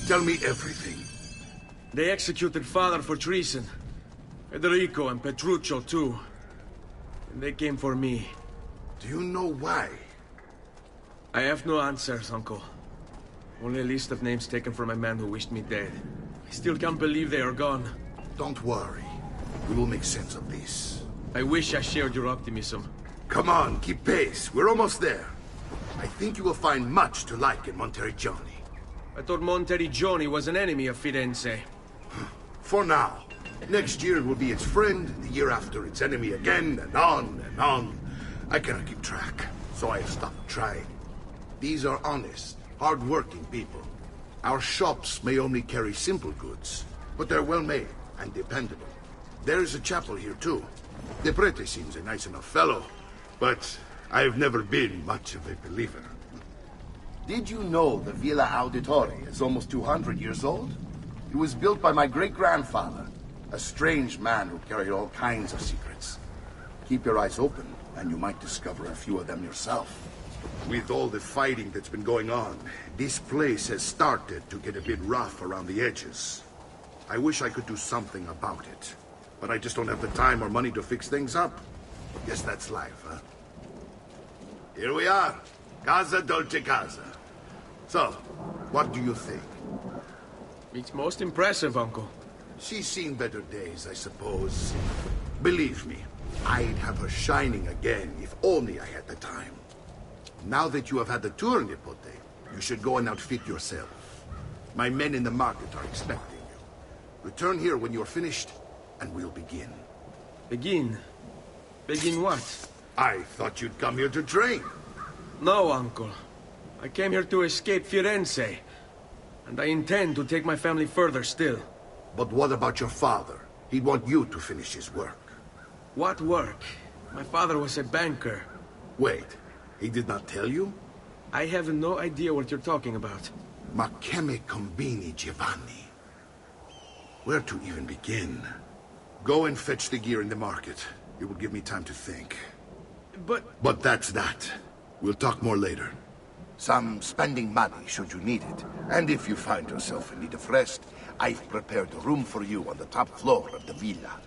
Tell me everything. They executed father for treason. Federico and Petruccio, too. And they came for me. Do you know why? I have no answers, Uncle. Only a list of names taken from a man who wished me dead. I still can't believe they are gone. Don't worry. We will make sense of this. I wish I shared your optimism. Come on, keep pace. We're almost there. I think you will find much to like in Monteriggioni. I thought Monteriggioni was an enemy of Firenze. For now. Next year it will be its friend, the year after its enemy again, and on and on. I cannot keep track, so I have stopped trying. These are honest, hard-working people. Our shops may only carry simple goods, but they're well-made and dependable. There is a chapel here, too. The prete seems a nice enough fellow, but I've never been much of a believer. Did you know the Villa Auditore is almost 200 years old? It was built by my great-grandfather, a strange man who carried all kinds of secrets. Keep your eyes open, and you might discover a few of them yourself. With all the fighting that's been going on, this place has started to get a bit rough around the edges. I wish I could do something about it, but I just don't have the time or money to fix things up. Guess that's life, huh? Here we are. Casa Dolce Casa. So, what do you think? It's most impressive, Uncle. She's seen better days, I suppose. Believe me, I'd have her shining again if only I had the time. Now that you have had the tour, Nipote, you should go and outfit yourself. My men in the market are expecting you. Return here when you're finished, and we'll begin. Begin? Begin what? I thought you'd come here to train. No, Uncle. I came here to escape Firenze. And I intend to take my family further still. But what about your father? He'd want you to finish his work. What work? My father was a banker. Wait, he did not tell you? I have no idea what you're talking about. Ma che me combini, Giovanni? Where to even begin? Go and fetch the gear in the market. It will give me time to think. But that's that. We'll talk more later. Some spending money should you need it. And if you find yourself in need of rest, I've prepared a room for you on the top floor of the villa.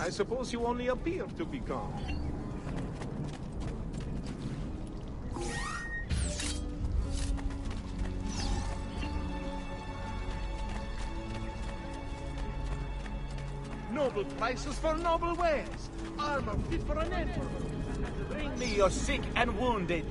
I suppose you only appear to be calm. Noble prices for noble wares. Armor fit for an emperor. Bring me your sick and wounded.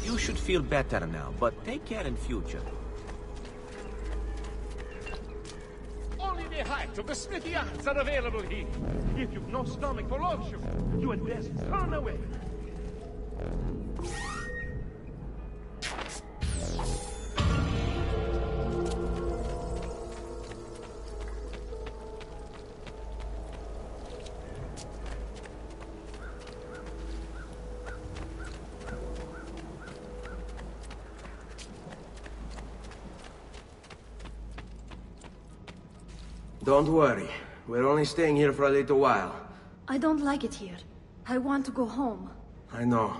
You should feel better now, but take care in future. parts of the smithy arts are available here. If you've no stomach for luxury, you had best turn away. Don't worry. We're only staying here for a little while. I don't like it here. I want to go home. I know.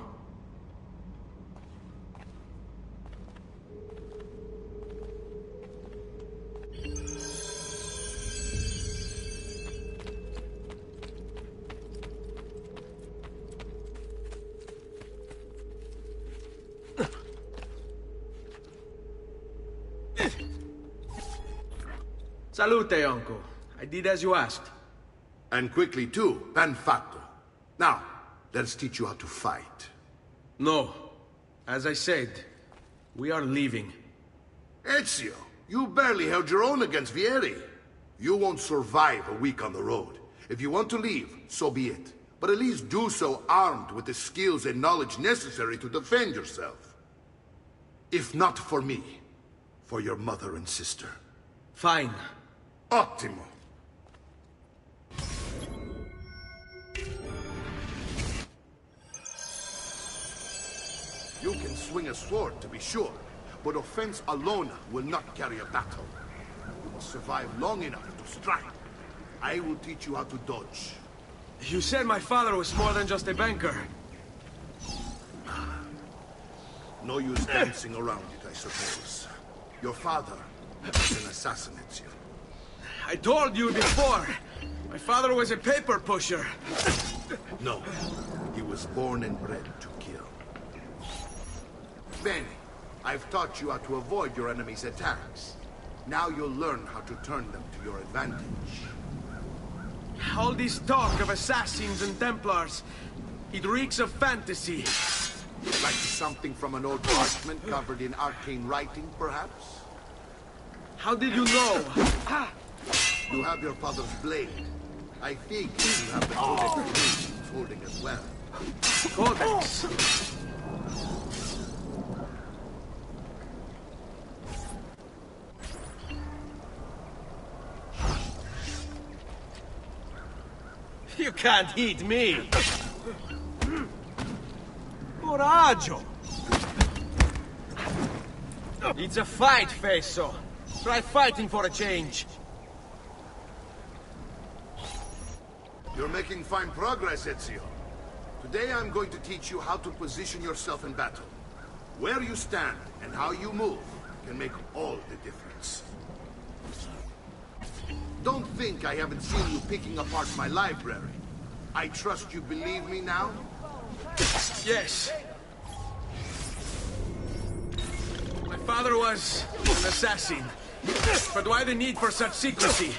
Salute, uncle. I did as you asked. And quickly too, ben fatto. Now, let's teach you how to fight. No. As I said, we are leaving. Ezio, you barely held your own against Vieri. You won't survive a week on the road. If you want to leave, so be it. But at least do so armed with the skills and knowledge necessary to defend yourself. If not for me, for your mother and sister. Fine. Ottimo. You can swing a sword, to be sure, but offense alone will not carry a battle. You must survive long enough to strike. I will teach you how to dodge. You said my father was more than just a banker. No use dancing around it, I suppose. Your father is an assassin, Ezio. I told you before. My father was a paper pusher. No, he was born and bred to kill. Bene, I've taught you how to avoid your enemy's attacks. Now you'll learn how to turn them to your advantage. All this talk of assassins and Templars, it reeks of fantasy. Like something from an old parchment covered in arcane writing, perhaps? How did you know? You have your father's blade. I think you have the codex holding as well. Codex. You can't eat me. Coraggio. It's a fight, Fesso. Try fighting for a change. You're making fine progress, Ezio. Today I'm going to teach you how to position yourself in battle. Where you stand and how you move can make all the difference. Don't think I haven't seen you picking apart my library. I trust you believe me now? Yes. My father was an assassin. But why the need for such secrecy?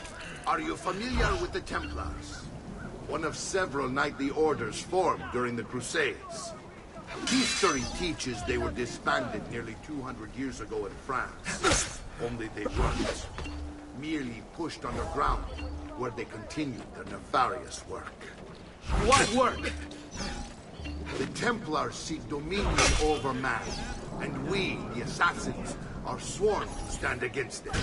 Are you familiar with the Templars? One of several knightly orders formed during the Crusades. History teaches they were disbanded nearly 200 years ago in France. Only they weren't. Merely pushed underground, where they continued their nefarious work. What work? The Templars seek dominion over man, and we, the assassins, are sworn to stand against it.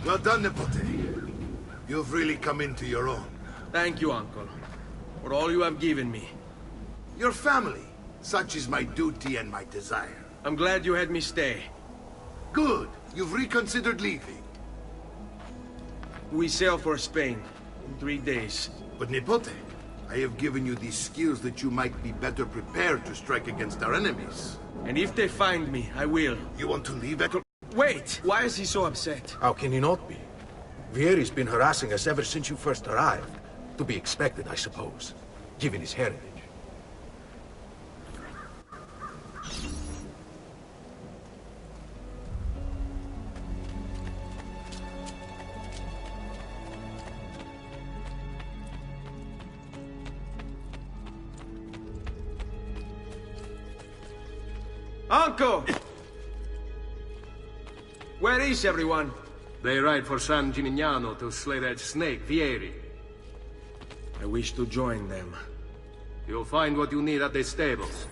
Well done, Nipote. You've really come into your own. Thank you, Uncle, for all you have given me. Your family. Such is my duty and my desire. I'm glad you had me stay. Good. You've reconsidered leaving. We sail for Spain in 3 days. But Nipote, I have given you these skills that you might be better prepared to strike against our enemies. And if they find me, I will. You want to leave at... Wait! Why is he so upset? How can he not be? Vieri's been harassing us ever since you first arrived. To be expected, I suppose, given his heritage. Uncle! Where is everyone? They ride for San Gimignano to slay that snake, Vieri. I wish to join them. You'll find what you need at the stables.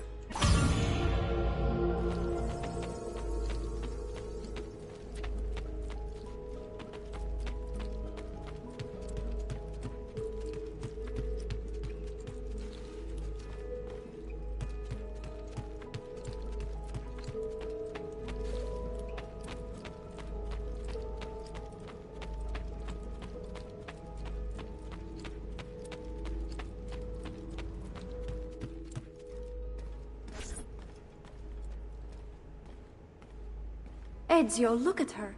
Ezio, look at her.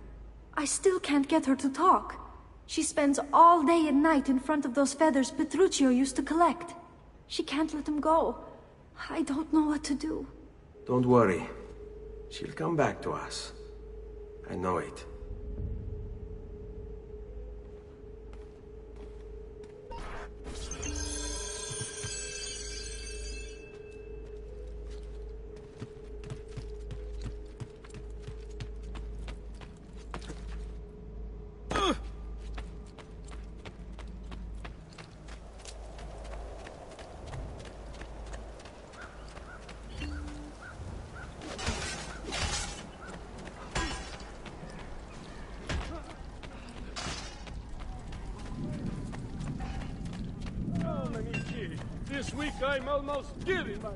I still can't get her to talk. She spends all day and night in front of those feathers Petruchio used to collect. She can't let them go. I don't know what to do. Don't worry. She'll come back to us. I know it. This week I'm almost giving my...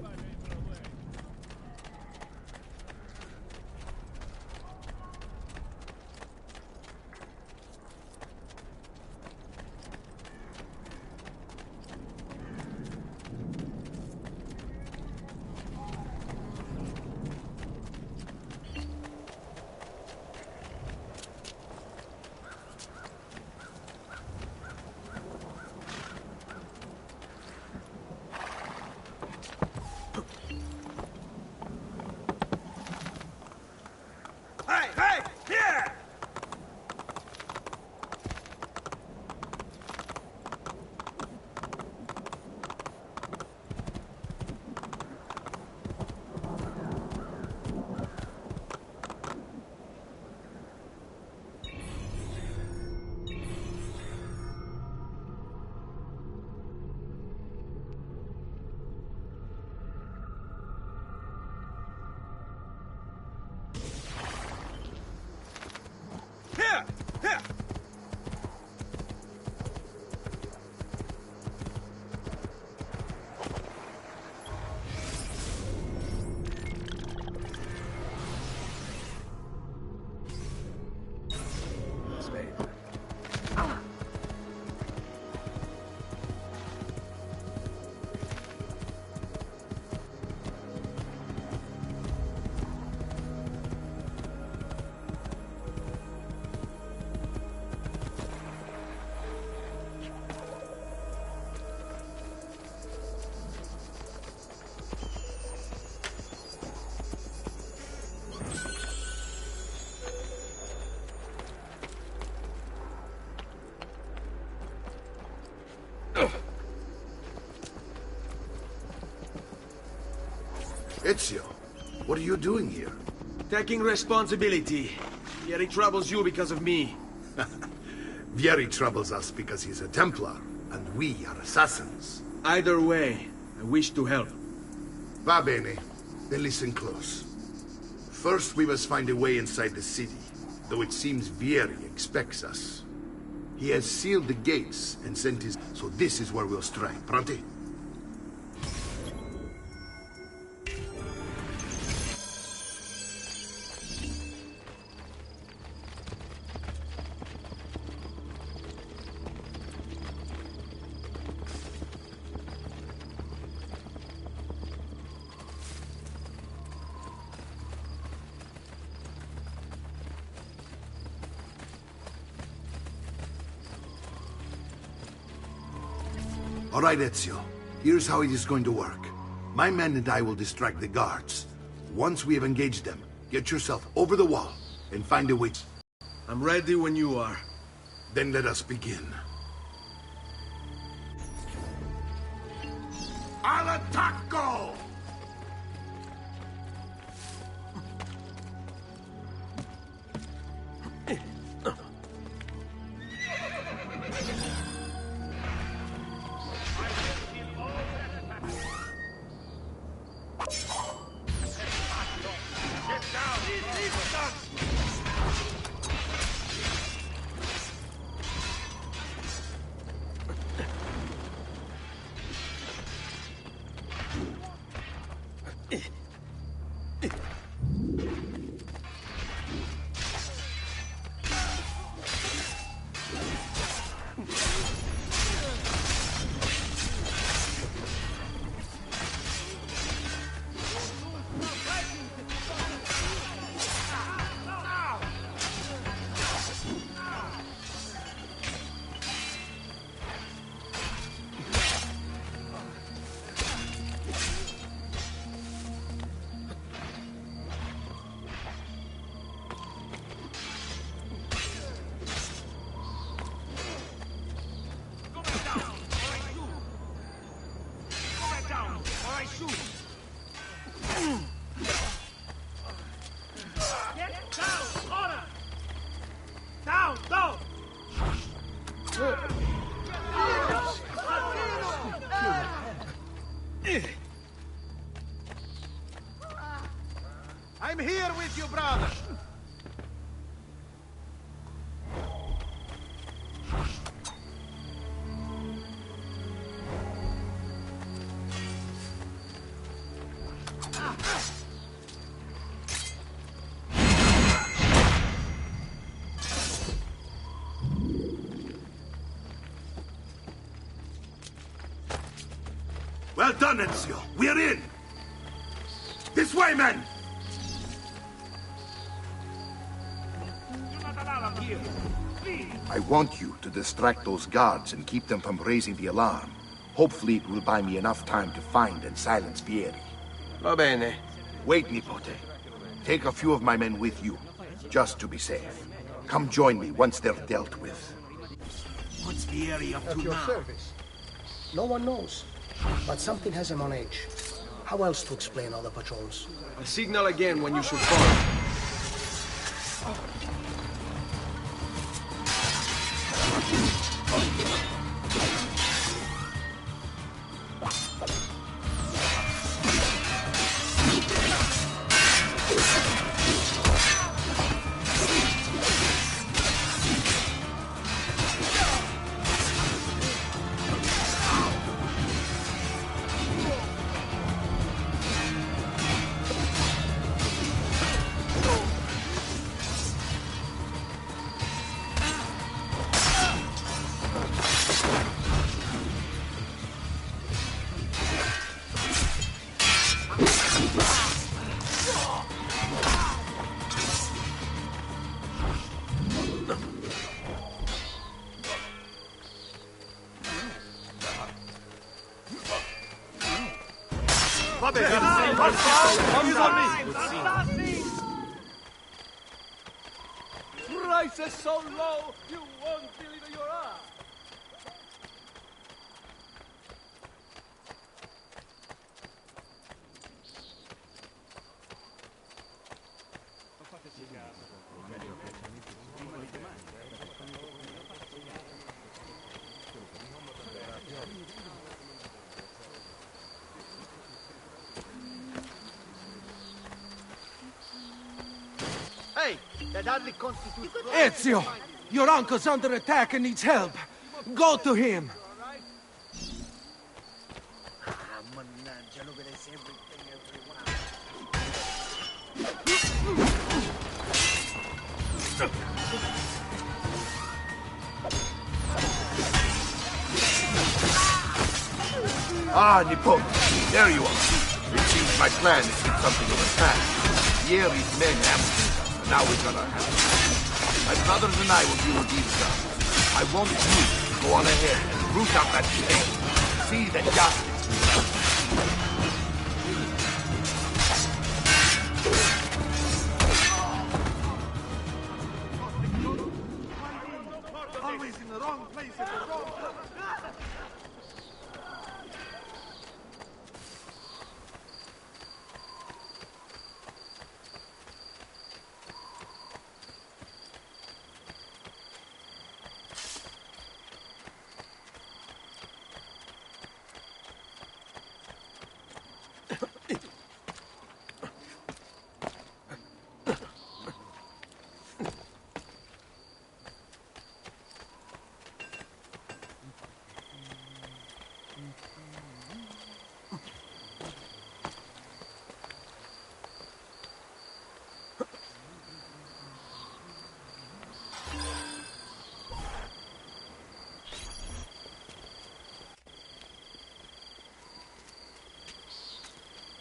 Ezio, what are you doing here? Taking responsibility. Yet it troubles you because of me. Vieri troubles us because he's a Templar, and we are assassins. Either way, I wish to help. Va bene. Then listen close. First, we must find a way inside the city, though it seems Vieri expects us. He has sealed the gates and sent his... So this is where we'll strike. Pronti? All right, Ezio. Here's how it is going to work. My men and I will distract the guards. Once we have engaged them, get yourself over the wall and find a way... I'm ready when you are. Then let us begin. Al attacco! I'm here with you, brother. Well done, Ezio. We're in. This way, men. I want you to distract those guards and keep them from raising the alarm. Hopefully it will buy me enough time to find and silence Vieri. Va bene. Wait, Nipote. Take a few of my men with you, just to be safe. Come join me once they're dealt with. What's Vieri up At to your now? service. No one knows, but something has him on edge. How else to explain all the patrols? I'll signal again when you should fall. Price is so low, you won't believe your eyes. Hey, that hardly constitutes... Ezio! Your uncle's under attack and needs help. Go to him! Ah, Nipote. There you are. It seems my plan is to get something of a task. Vieri's men ambushed us, and now we've got our hands. My brothers and I will deal with these guys. I want you to go on ahead and root out that chain. See that justice. Always in the wrong place at the wrong time.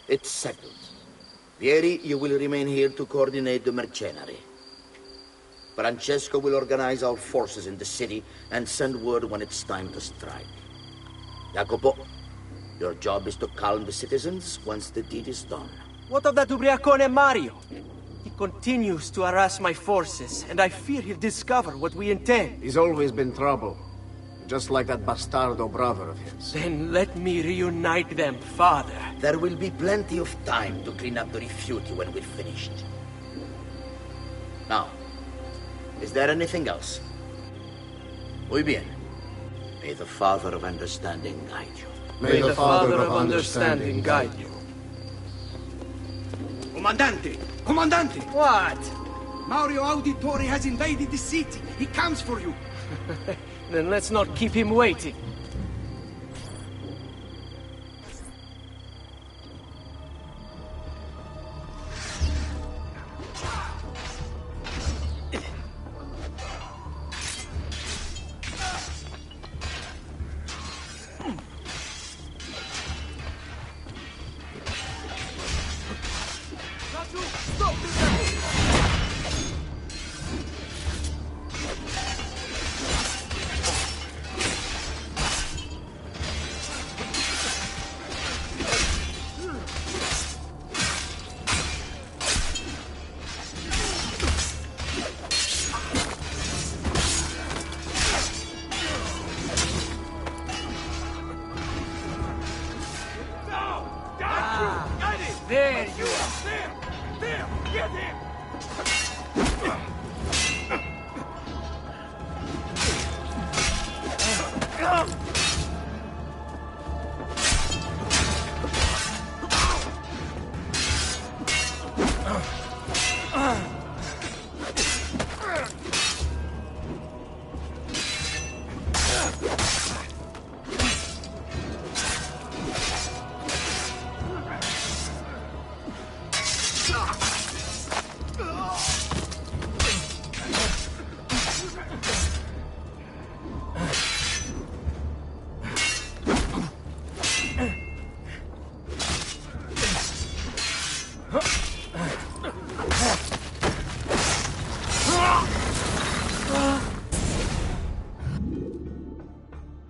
It's settled. Vieri, you will remain here to coordinate the mercenary. Francesco will organize our forces in the city and send word when it's time to strike. Jacopo, your job is to calm the citizens once the deed is done. What of that ubriacone Mario? He continues to harass my forces, and I fear he'll discover what we intend. He's always been trouble. Just like that bastardo brother of his. Then let me reunite them, father. There will be plenty of time to clean up the refuge when we're finished. Now, is there anything else? Muy bien. May the Father of Understanding guide you. May the Father of Understanding guide you. Comandante! Comandante! What? Mario Auditore has invaded the city. He comes for you. Then let's not keep him waiting. There you are! There! Get him!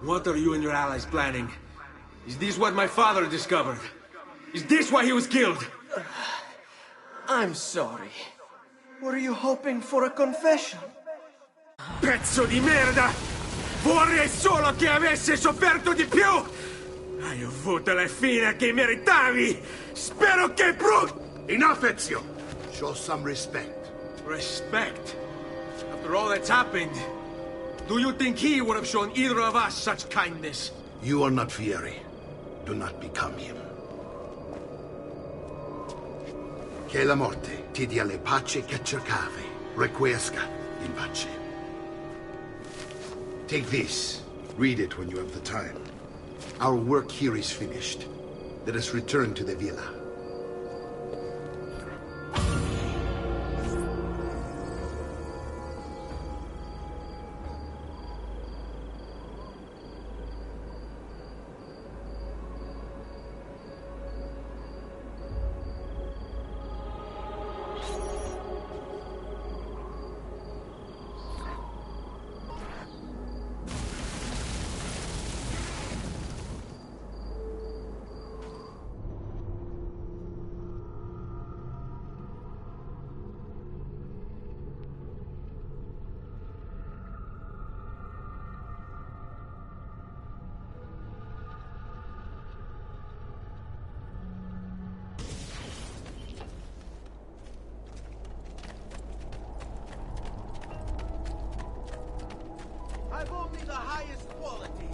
What are you and your allies planning? Is this what my father discovered? Is this why he was killed? I'm sorry. Were you hoping for a confession? Pezzo di merda! Vorrei solo che avesse sofferto di più! Hai avuto la fine che meritavi! Spero che Enough, Ezio! Show some respect. Respect? After all that's happened, do you think he would have shown either of us such kindness? You are not Fieri. Do not become him. Che la morte ti dia le pace che cercavi. Requiesca in pace. Take this. Read it when you have the time. Our work here is finished. Let us return to the villa. I've only the highest quality.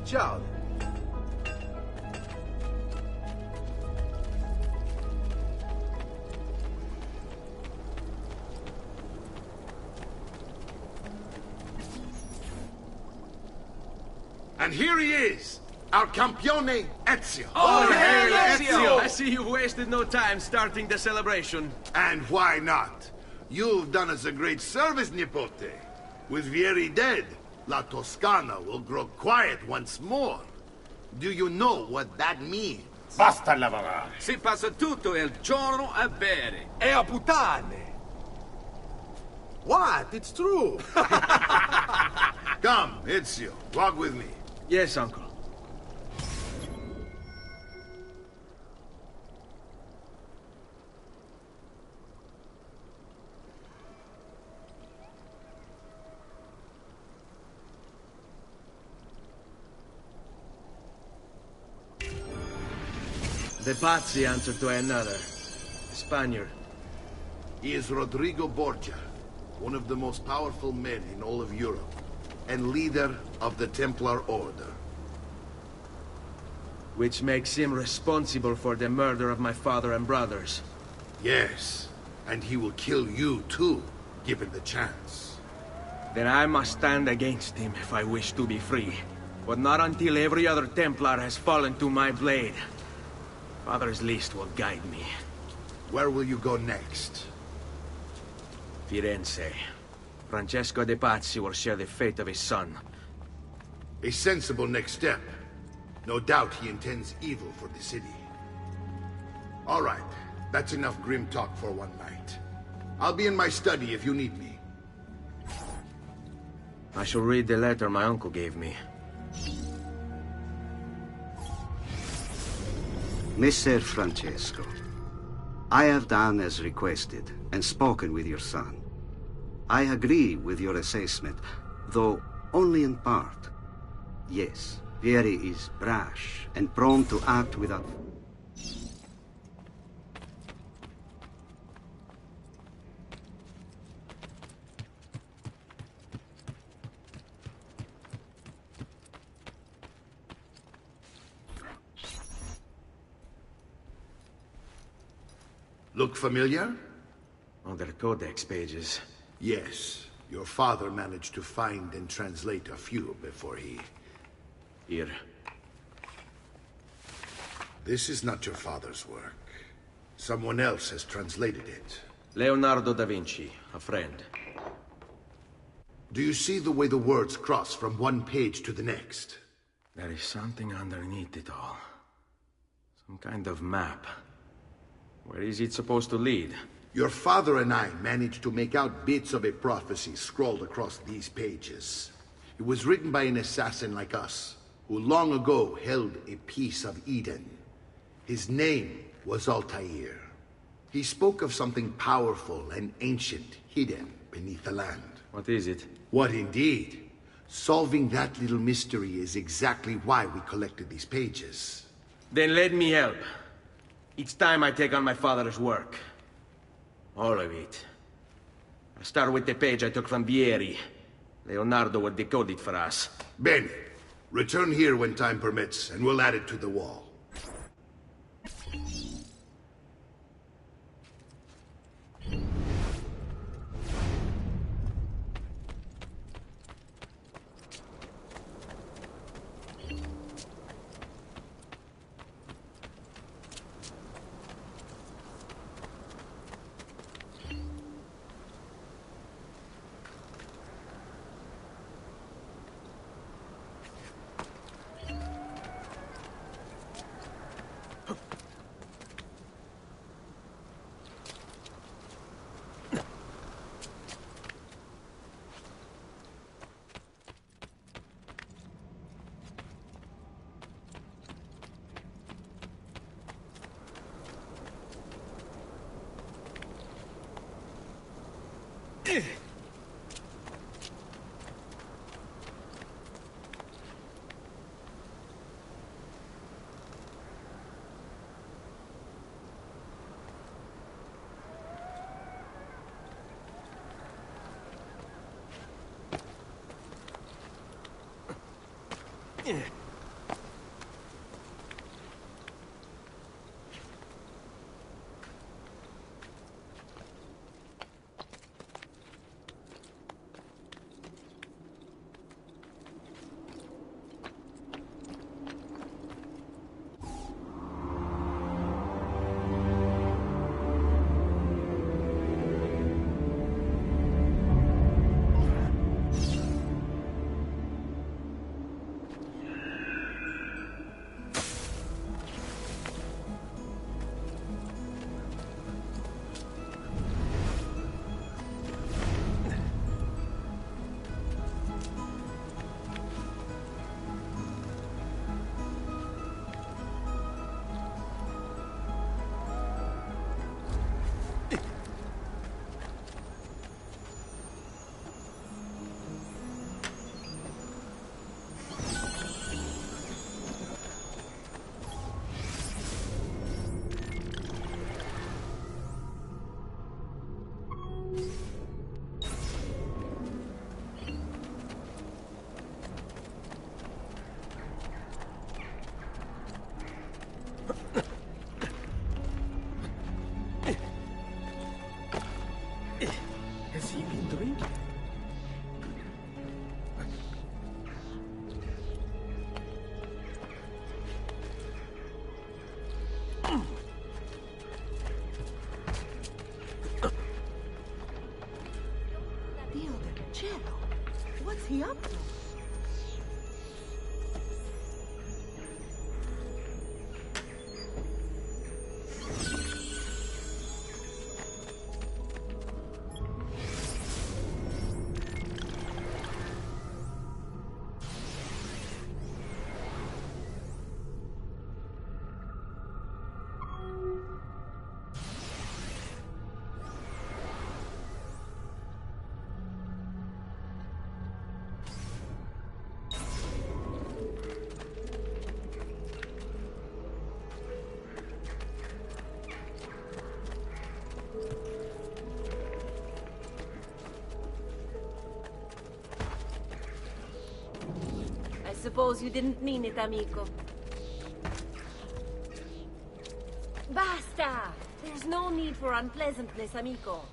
Ciao. And here he is, our campione Ezio. Oh, hail Ezio! I see you've wasted no time starting the celebration. And why not? You've done us a great service, Nipote. With Vieri dead, La Toscana will grow quiet once more. Do you know what that means? Basta lavorare. Si passa tutto il giorno a bere. E a puttane! What? It's true! Come, Ezio, walk with me. Yes, uncle. The Pazzi answer to another. A Spaniard. He is Rodrigo Borgia, one of the most powerful men in all of Europe, and leader of the Templar Order. Which makes him responsible for the murder of my father and brothers. Yes, and he will kill you too, given the chance. Then I must stand against him if I wish to be free. But not until every other Templar has fallen to my blade. Father's list will guide me. Where will you go next? Firenze. Francesco de Pazzi will share the fate of his son. A sensible next step. No doubt he intends evil for the city. All right, that's enough grim talk for one night. I'll be in my study if you need me. I shall read the letter my uncle gave me. Messer Francesco, I have done as requested and spoken with your son. I agree with your assessment, though only in part. Yes, Vieri is brash and prone to act without... Look familiar? On their codex pages. Yes. Your father managed to find and translate a few before he... Here. This is not your father's work. Someone else has translated it. Leonardo da Vinci, a friend. Do you see the way the words cross from one page to the next? There is something underneath it all. Some kind of map. Where is it supposed to lead? Your father and I managed to make out bits of a prophecy scrawled across these pages. It was written by an assassin like us, who long ago held a piece of Eden. His name was Altair. He spoke of something powerful and ancient hidden beneath the land. What is it? What indeed? Solving that little mystery is exactly why we collected these pages. Then let me help. Each time I take on my father's work. All of it. I'll start with the page I took from Vieri. Leonardo will decode it for us. Bene. Return here when time permits, and we'll add it to the wall. What's he up to? Suppose you didn't mean it, amico. Basta! There's no need for unpleasantness, amico.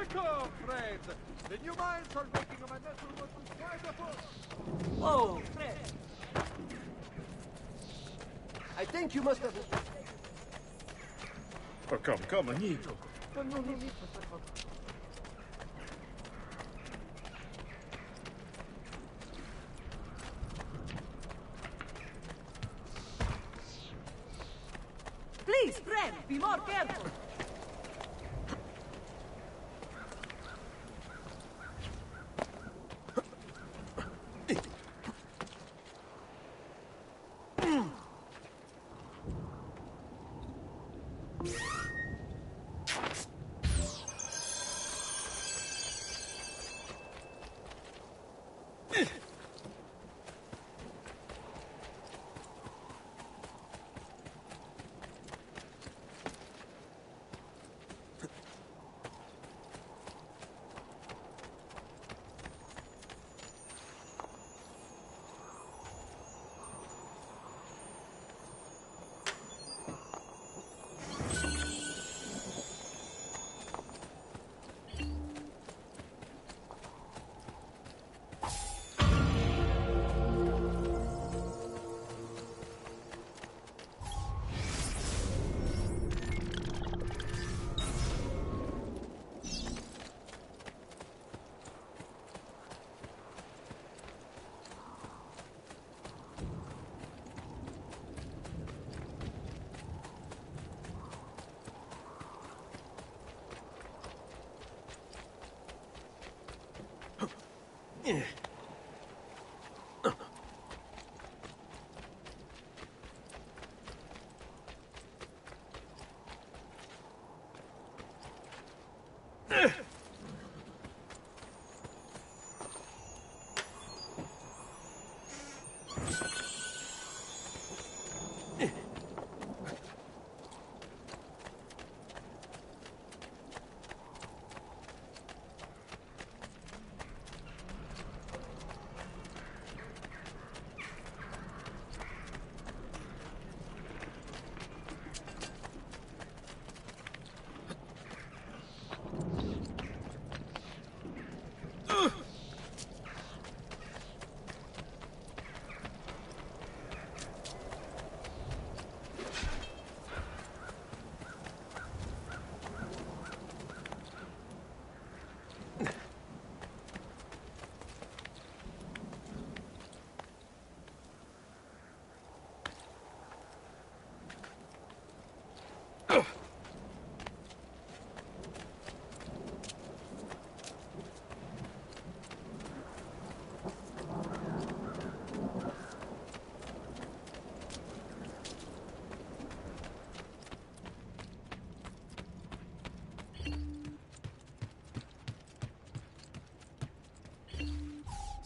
Ecco, Fred! The new mines are making my network wonderful! Oh, Fred! I think you must have... Oh, come, amico. Please, Fred, be more careful.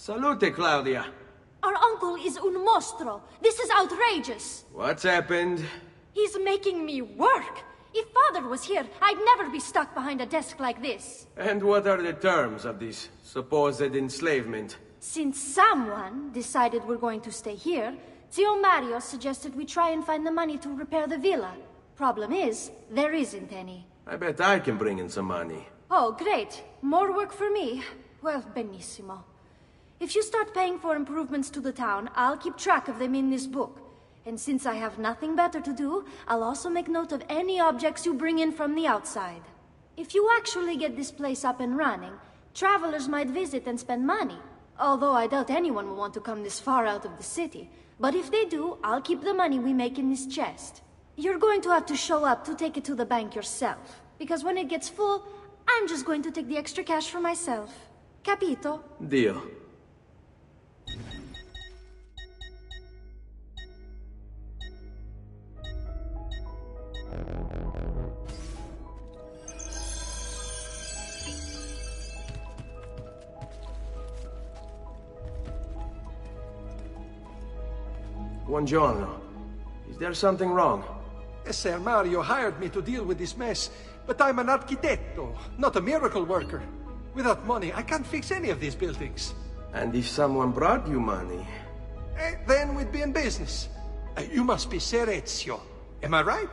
Salute, Claudia. Our uncle is un mostro. This is outrageous. What's happened? He's making me work. If Father was here, I'd never be stuck behind a desk like this. And what are the terms of this supposed enslavement? Since someone decided we're going to stay here, Zio Mario suggested we try and find the money to repair the villa. Problem is, there isn't any. I bet I can bring in some money. Oh, great. More work for me. Well, benissimo. If you start paying for improvements to the town, I'll keep track of them in this book. And since I have nothing better to do, I'll also make note of any objects you bring in from the outside. If you actually get this place up and running, travelers might visit and spend money. Although I doubt anyone will want to come this far out of the city. But if they do, I'll keep the money we make in this chest. You're going to have to show up to take it to the bank yourself. Because when it gets full, I'm just going to take the extra cash for myself. Capito? Deal. Buongiorno. Is there something wrong? Ser Mario hired me to deal with this mess, but I'm an architetto, not a miracle worker. Without money, I can't fix any of these buildings. And if someone brought you money? Then we'd be in business. You must be Ser Ezio. Am I right?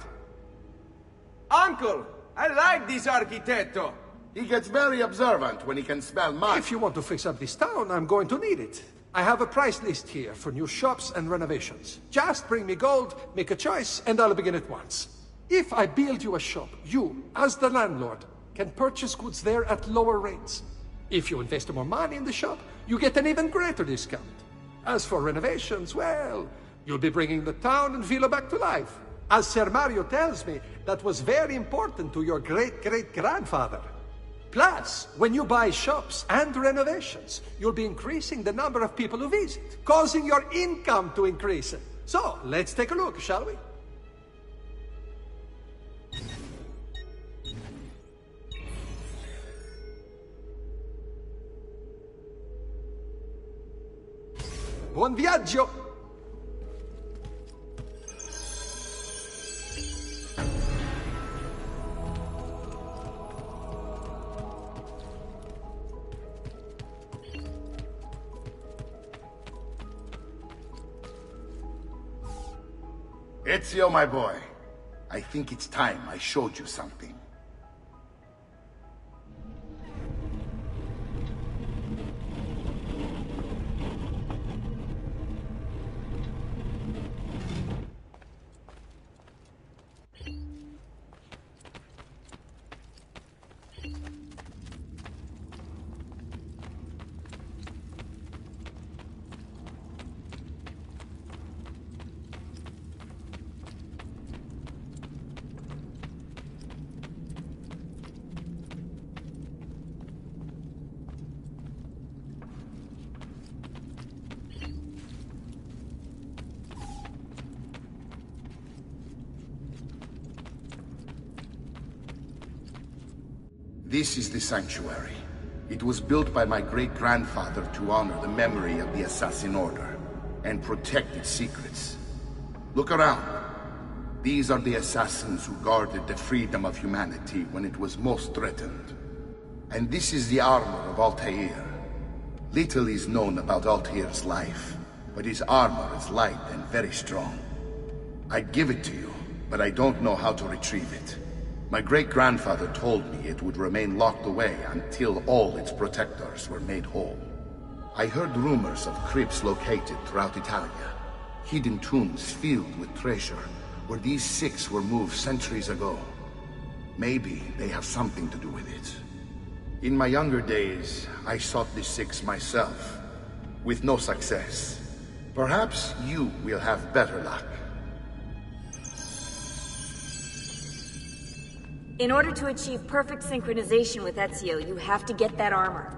Uncle! I like this architetto! He gets very observant when he can smell mud. If you want to fix up this town, I'm going to need it. I have a price list here for new shops and renovations. Just bring me gold, make a choice, and I'll begin at once. If I build you a shop, you, as the landlord, can purchase goods there at lower rates. If you invest more money in the shop, you get an even greater discount. As for renovations, well, you'll be bringing the town and villa back to life. As Ser Mario tells me, that was very important to your great-great-grandfather. Plus, when you buy shops and renovations, you'll be increasing the number of people who visit, causing your income to increase. So, let's take a look, shall we? Buon viaggio! Ezio, my boy, I think it's time I showed you something. This is the sanctuary. It was built by my great-grandfather to honor the memory of the Assassin Order and protect its secrets. Look around. These are the assassins who guarded the freedom of humanity when it was most threatened. And this is the armor of Altair. Little is known about Altair's life, but his armor is light and very strong. I'd give it to you, but I don't know how to retrieve it. My great-grandfather told me it would remain locked away until all its protectors were made whole. I heard rumors of crypts located throughout Italia, hidden tombs filled with treasure, where these six were moved centuries ago. Maybe they have something to do with it. In my younger days, I sought the six myself, with no success. Perhaps you will have better luck. In order to achieve perfect synchronization with Ezio, you have to get that armor.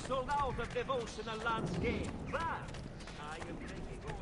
sold out of devotional landscape, but I am taking over.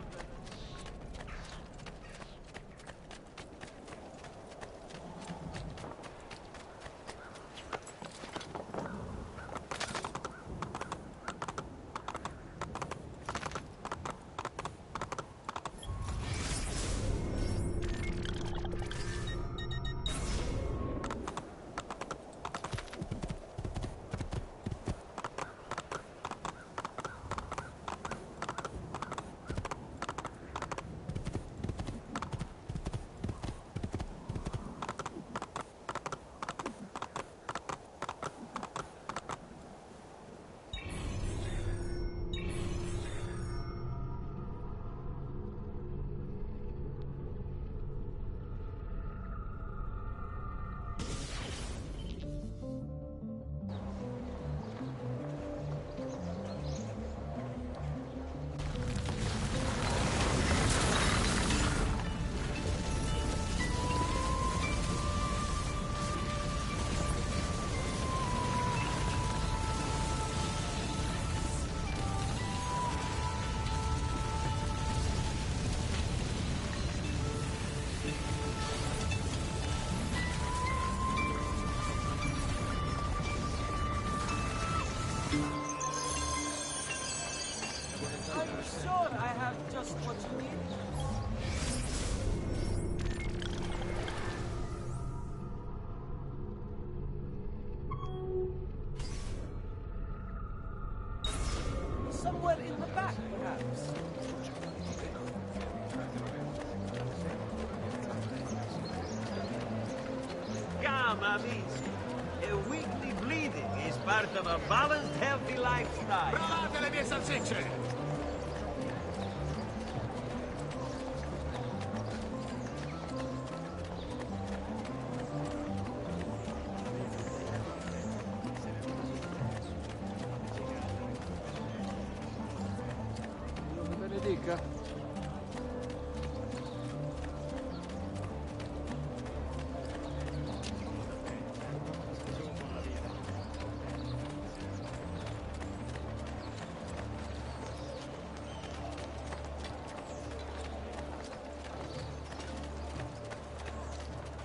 Are you sure I have just what you need? Somewhere in the back, perhaps. Come, amici. A weekly bleeding is part of a balanced, healthy lifestyle. Provate le mie salsicce! Dio mi benedica.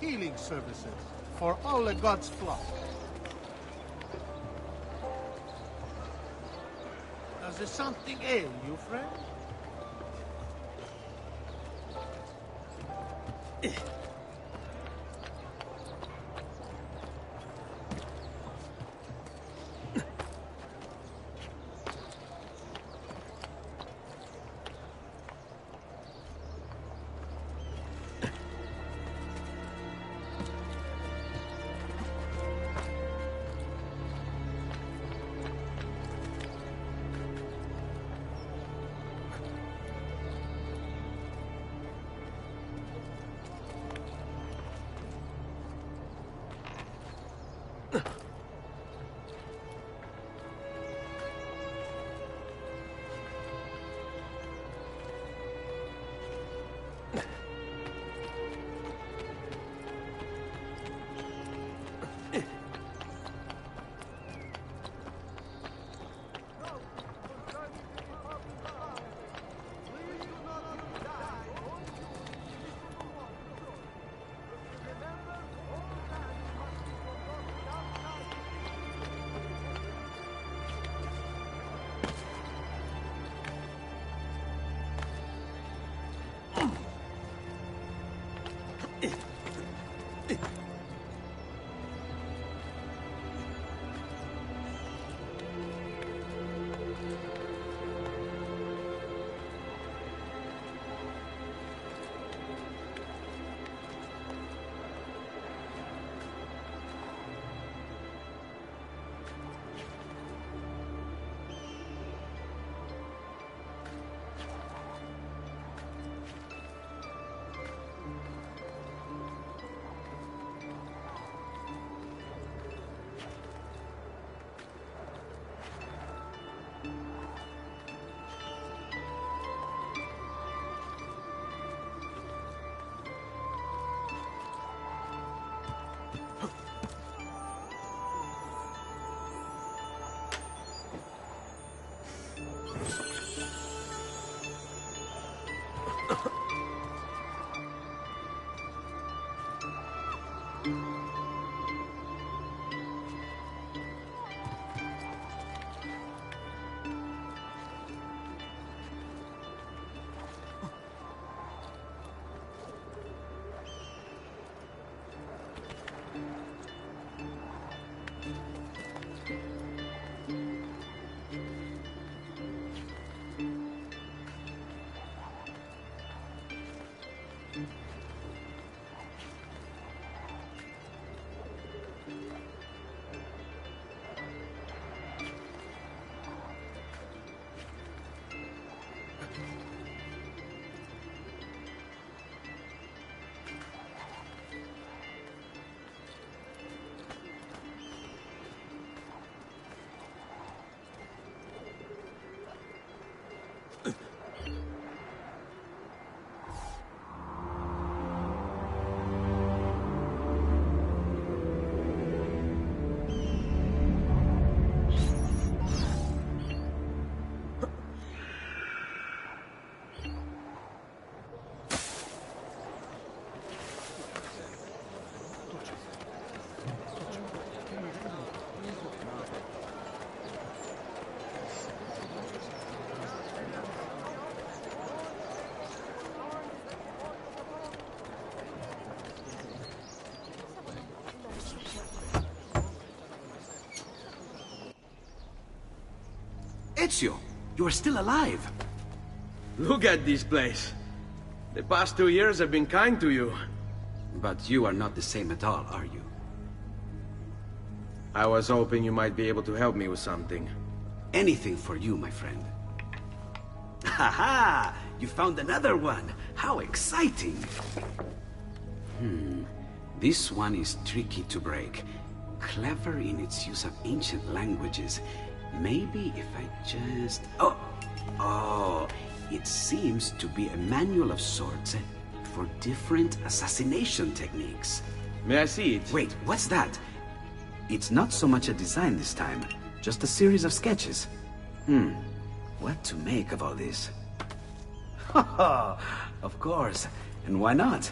Healing services for all the gods' flock. Does there something ail you, friend? Ezio, you are still alive. Look at this place. The past 2 years have been kind to you. But you are not the same at all, are you? I was hoping you might be able to help me with something. Anything for you, my friend. Ha-ha! You found another one! How exciting! This one is tricky to break. Clever in its use of ancient languages. Maybe if I just... Oh, it seems to be a manual of sorts for different assassination techniques. May I see it? Wait, what's that? It's not so much a design this time, just a series of sketches. What to make of all this? Of course, and why not?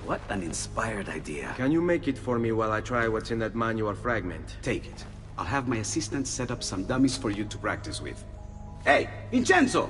What an inspired idea. Can you make it for me while I try what's in that manual fragment? Take it. I'll have my assistant set up some dummies for you to practice with. Hey, Vincenzo!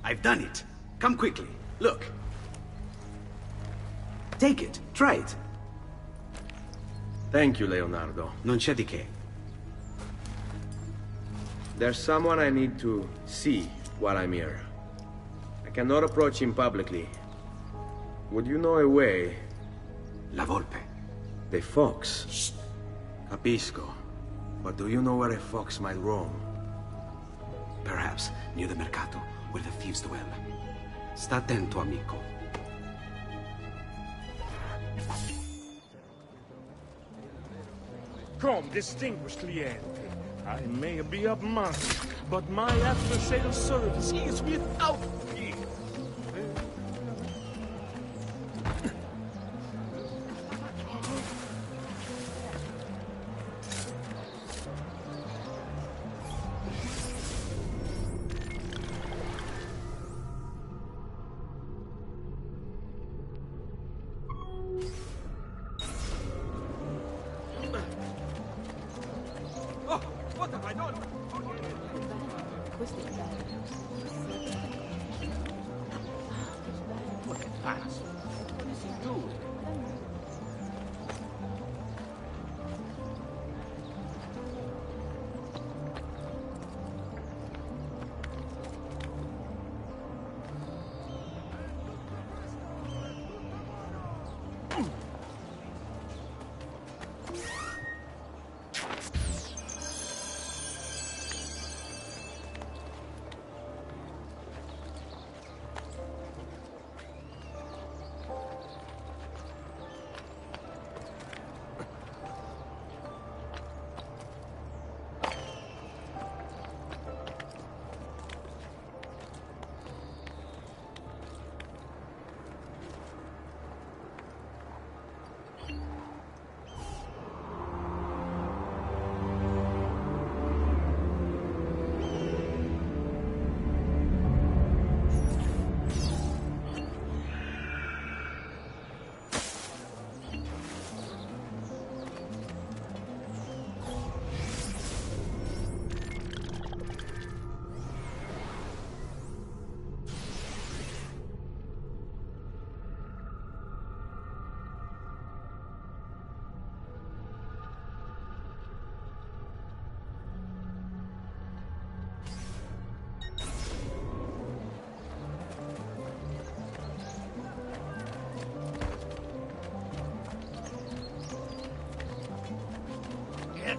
I've done it. Come quickly. Look. Take it. Try it. Thank you, Leonardo. Non c'è di che. There's someone I need to see while I'm here. I cannot approach him publicly. Would you know a way? La Volpe. The fox. Shh. Capisco. But do you know where a fox might roam? Perhaps near the mercato, where the thieves dwell. Sta attento, amico. Come, distinguished cliente. I may be a monk, but my after-sales service is without fee. Oh, what have I done? Look at that. What is he doing?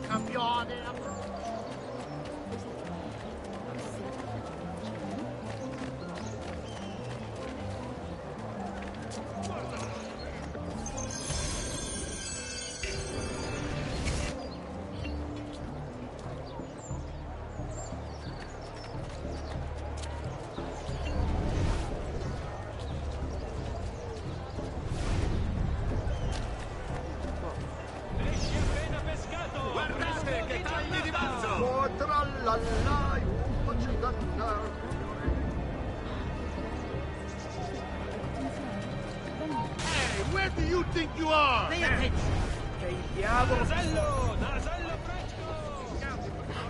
Campione. Hey, where do you think you are? Pay attention.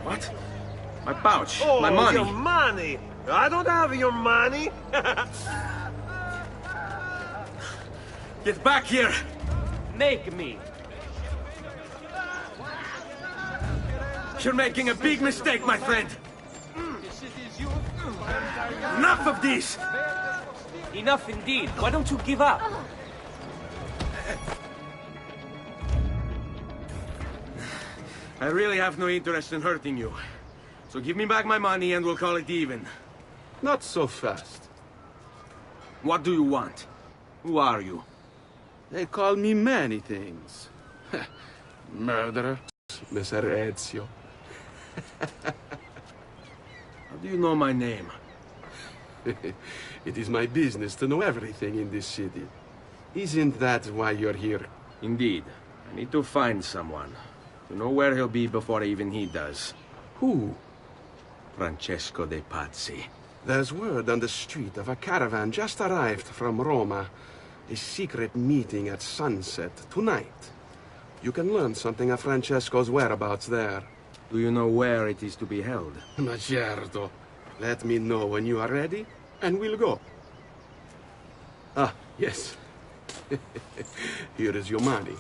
What? My pouch. Oh, my money. your money. I don't have your money. Get back here. Make me. You're making a big mistake, my friend. Enough of this. Enough indeed. Why don't you give up? I really have no interest in hurting you. So give me back my money and we'll call it even. Not so fast. What do you want? Who are you? They call me many things. Murderer, Mr. Ezio. How do you know my name? It is my business to know everything in this city. Isn't that why you're here? Indeed. I need to find someone. To know where he'll be before even he does. Who? Francesco de Pazzi. There's word on the street of a caravan just arrived from Roma. A secret meeting at sunset tonight. You can learn something of Francesco's whereabouts there. Do you know where it is to be held? Ma certo. Let me know when you are ready, and we'll go. Ah, yes. Here is your money.